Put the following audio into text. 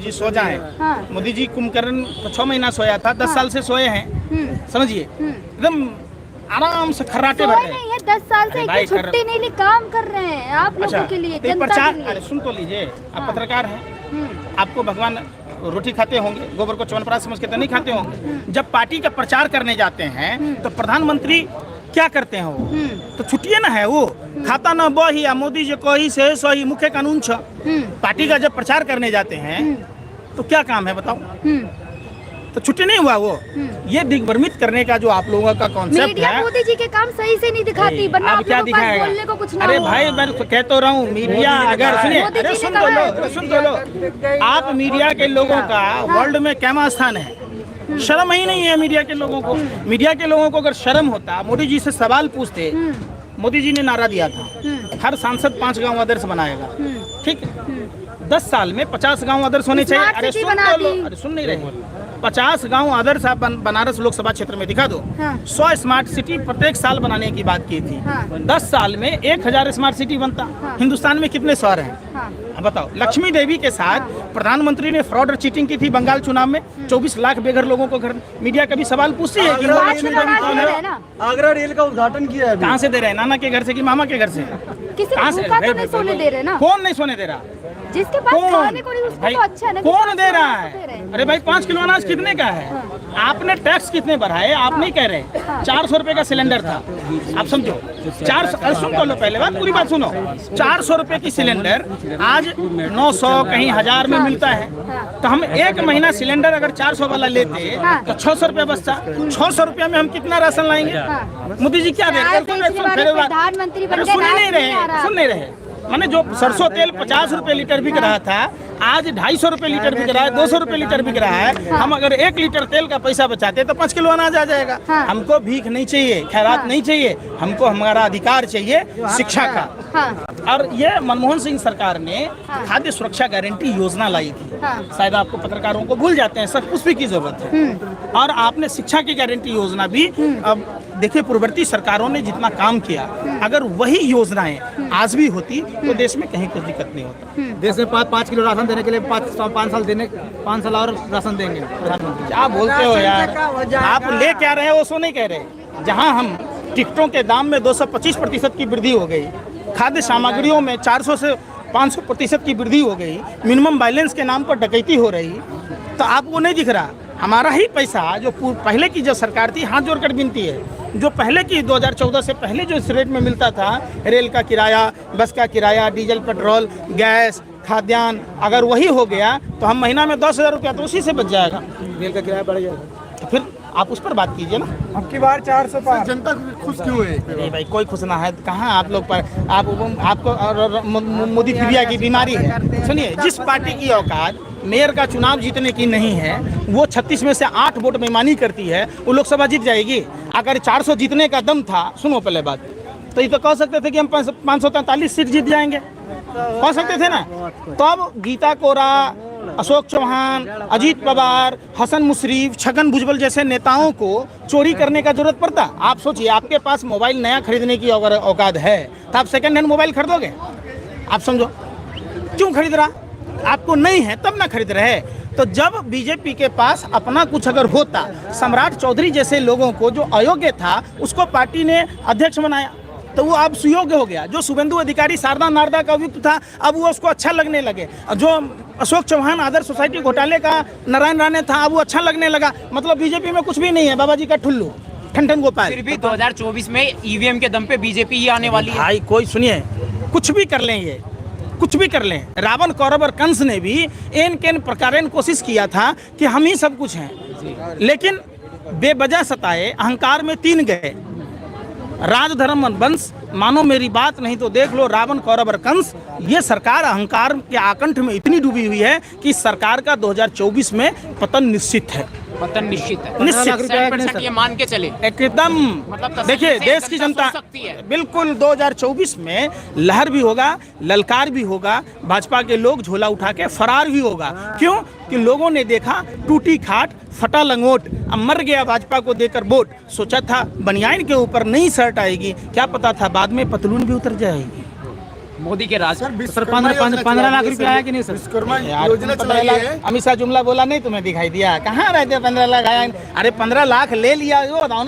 जी सो जाएं। हाँ। मोदी जी कुंभकर्ण तो 6 महीना सोया था, 10 साल से सोए हैं, समझिए एकदम आराम से खर्राटे भर रहे नहीं है, 10 साल से भाई एक छुट्टी नहीं ली, काम कर रहे हैं आप लोगों के लिए, तो जनता प्रचार, के लिए। अरे सुन तो लीजिए, आप हाँ। पत्रकार हैं, आपको भगवान रोटी खाते होंगे, गोबर को च्यवनप्राश समझ के तो नहीं खाते होंगे। जब पार्टी का प्रचार करने जाते हैं तो प्रधानमंत्री क्या करते हैं वो, तो छुट्टिए ना है वो, खाता ना बही, मोदी जी कही से सही मुख्य कानून छ। पार्टी का जब प्रचार करने जाते हैं तो क्या काम है बताओ, तो छुट्टी नहीं हुआ वो। ये दिग्भ्रमित करने का जो आप लोगों का कॉन्सेप्ट मीडिया है, मोदी जी के काम सही से नहीं दिखाती, वरना अब आप क्या लोगों के पास दिखाएगा? बोलने को कुछ ना अरे हो। भाई मैं कह तो रहा हूँ, मीडिया अगर सुनिए, मोदी जी अरे ने सुन कहा तो लो, है। अरे सुन तो लो, आप मीडिया के लोगों का वर्ल्ड में कैमा स्थान है, शर्म ही नहीं है मीडिया के लोगों को। मीडिया के लोगों को अगर शर्म होता, मोदी जी से सवाल पूछते। मोदी जी ने नारा दिया था, हर सांसद 5 गांव आदर्श बनाएगा, ठीक है, 10 साल में 50 गांव आदर्श होने चाहिए। अरे सुन तो लो, अरे सुन नहीं रहे, 50 गांव आदर्श आप बनारस लोकसभा क्षेत्र में दिखा दो। 100 स्मार्ट सिटी प्रत्येक साल बनाने की बात की थी। 10 साल में 1000 स्मार्ट सिटी बनता। हिंदुस्तान में कितने शहर हैं अब बताओ। लक्ष्मी देवी के साथ प्रधानमंत्री ने फ्रॉड और चीटिंग की थी बंगाल चुनाव में, 24 लाख बेघर लोगों को घर। मीडिया कभी सवाल पूछती है कि लक्ष्मी देवी कौन है? आगरा रेल का उद्घाटन किया है। कहाँ से दे रहे हैं, नाना के घर से कि मामा के घर से? किसी कहाँ को से? भूखा तो नहीं सोने दे रहे ना, कौन नहीं सोने दे रहा? जिसके पास खाने को नहीं उसको तो अच्छा है ना। कौन दे रहा है? अरे भाई 5 किलो अनाज कितने का है? आपने टैक्स कितने बढ़ाए आप नहीं कह रहे। 400 रुपए का सिलेंडर था, आप समझो 400। सुन तो लो, पहले बात पूरी बात सुनो। 400 रुपए की सिलेंडर आज 900 कहीं 1000 में मिलता है। तो हम 1 महीना सिलेंडर अगर 400 वाला लेते तो 600 रुपया बचता। 600 रुपया में हम कितना राशन लाएंगे? मोदी जी क्या दे रहे हैं? प्रधानमंत्री बन सुन नहीं रहे। मैंने जो सरसों तेल 50 रुपए लीटर बिक रहा था, आज 250 रुपए लीटर बिक रहा है, 200 रुपए लीटर बिक रहा है। हम अगर 1 लीटर तेल का पैसा बचाते तो 5 किलो अनाज आ जाएगा। हमको भीख नहीं चाहिए, खैरात नहीं चाहिए, हमको हमारा अधिकार चाहिए शिक्षा का। और ये मनमोहन सिंह सरकार ने खाद्य सुरक्षा गारंटी योजना लाई थी। शायद आपको पत्रकारों को भूल जाते हैं, सब कुछ भी की जरूरत है। और आपने शिक्षा की गारंटी योजना भी, अब देखिए पूर्ववर्ती सरकारों ने जितना काम किया, अगर वही योजनाएं आज भी होती तो देश में कहीं कुछ दिक्कत नहीं होता। देश में 5 किलो राशन देने के लिए 5 साल देने, 5 साल और राशन देंगे प्रधानमंत्री। क्या बोलते हो यार, आप ले क्या रहे हो सो नहीं कह रहे। जहां हम टिकटों के दाम में 225% की वृद्धि हो गई, खाद्य सामग्रियों में 400 से 500% की वृद्धि हो गई, मिनिमम बैलेंस के नाम पर डकैती हो रही, तो आपको नहीं दिख रहा। हमारा ही पैसा जो पहले की जो सरकार थी, हाथ जोड़कर विनती है, जो पहले की 2014 से पहले जो इस रेट में मिलता था, रेल का किराया, बस का किराया, डीजल, पेट्रोल, गैस, खाद्यान्न, अगर वही हो गया तो हम महीना में 10,000 रुपया तो उसी से बच जाएगा। रेल का किराया बढ़ जाएगा। तो फिर आप उस पर बात कीजिए ना। अब की बार 400 पार। जनता खुश क्यों है? नहीं भाई, कोई खुश ना है। कहाँ आप लोग पर आपको मोदी फिरिया की बीमारी है। सुनिए, जिस पार्टी की औकात मेयर का चुनाव जीतने की नहीं है, वो 36 में से 8 वोट बेईमानी करती है, वो लोकसभा जीत जाएगी। अगर 400 जीतने का दम था, सुनो पहले बात, तो ये तो कह सकते थे कि हम 543 सीट जीत जाएंगे, कह सकते थे ना। तो अब गीता कोरा, अशोक चौहान, अजीत पवार, हसन मुशरीफ, छगन भुजबल जैसे नेताओं को चोरी करने का जरूरत पड़ता? आप सोचिए, आपके पास मोबाइल नया खरीदने की अगर औकात है तो आप सेकंड हैंड मोबाइल खरीदोगे? आप समझो, क्यों खरीद रहा? आपको नहीं है तब ना खरीद रहे। तो जब बीजेपी के पास अपना कुछ अगर होता, सम्राट चौधरी जैसे लोगों को जो अयोग्य था उसको पार्टी ने अध्यक्ष बनाया, तो वो अब सुयोग्य हो गया। जो शुभेंदु अधिकारी शारदा नारदा का अभियुक्त था, अब वो उसको अच्छा लगने लगे। जो अशोक चौहान आदर्श सोसाइटी घोटाले का नारायण राणे था, अब वो अच्छा लगने लगा। मतलब बीजेपी में कुछ भी नहीं है, बाबा जी का ठुल्लू ठन गोपाल। फिर भी 2024 में ईवीएम के दम पे बीजेपी ही आने वाली है। भाई कोई सुनिए, कुछ भी कर लें, ये कुछ भी कर लें। रावण, कौरव और कंस ने भी एन केन प्रकार कोशिश किया था कि हम ही सब कुछ हैं, लेकिन बेवजह सताए, अहंकार में 3 गए। राज धर्म वंश, मानो मेरी बात नहीं तो देख लो रावण, कौरव और कंस। ये सरकार अहंकार के आकंठ में इतनी डूबी हुई है कि सरकार का 2024 में पतन निश्चित है। पतन निश्चित है, निश्चित 100% ये मान के चले एकदम। मतलब देखिए देश की जनता बिल्कुल 2024 में लहर भी होगा, ललकार भी होगा, भाजपा के लोग झोला उठा के फरार भी होगा। क्यों? कि लोगों ने देखा टूटी खाट, फटा लंगोट, अब मर गया भाजपा को देकर वोट। सोचा था बनियान के ऊपर नई शर्ट आएगी, क्या पता था बाद में पतलून भी उतर जाएगी। मोदी के राज। सर 15 लाख रुपया आया कि नहीं सर? विश्वकर्मा यार, योजना 15 चलाई लाख है। अमित शाह जुमला बोला नहीं तुम्हें दिखाई दिया? कहाँ रहते 15 लाख आया? अरे 15 लाख ले लिया, वो बताओ ना।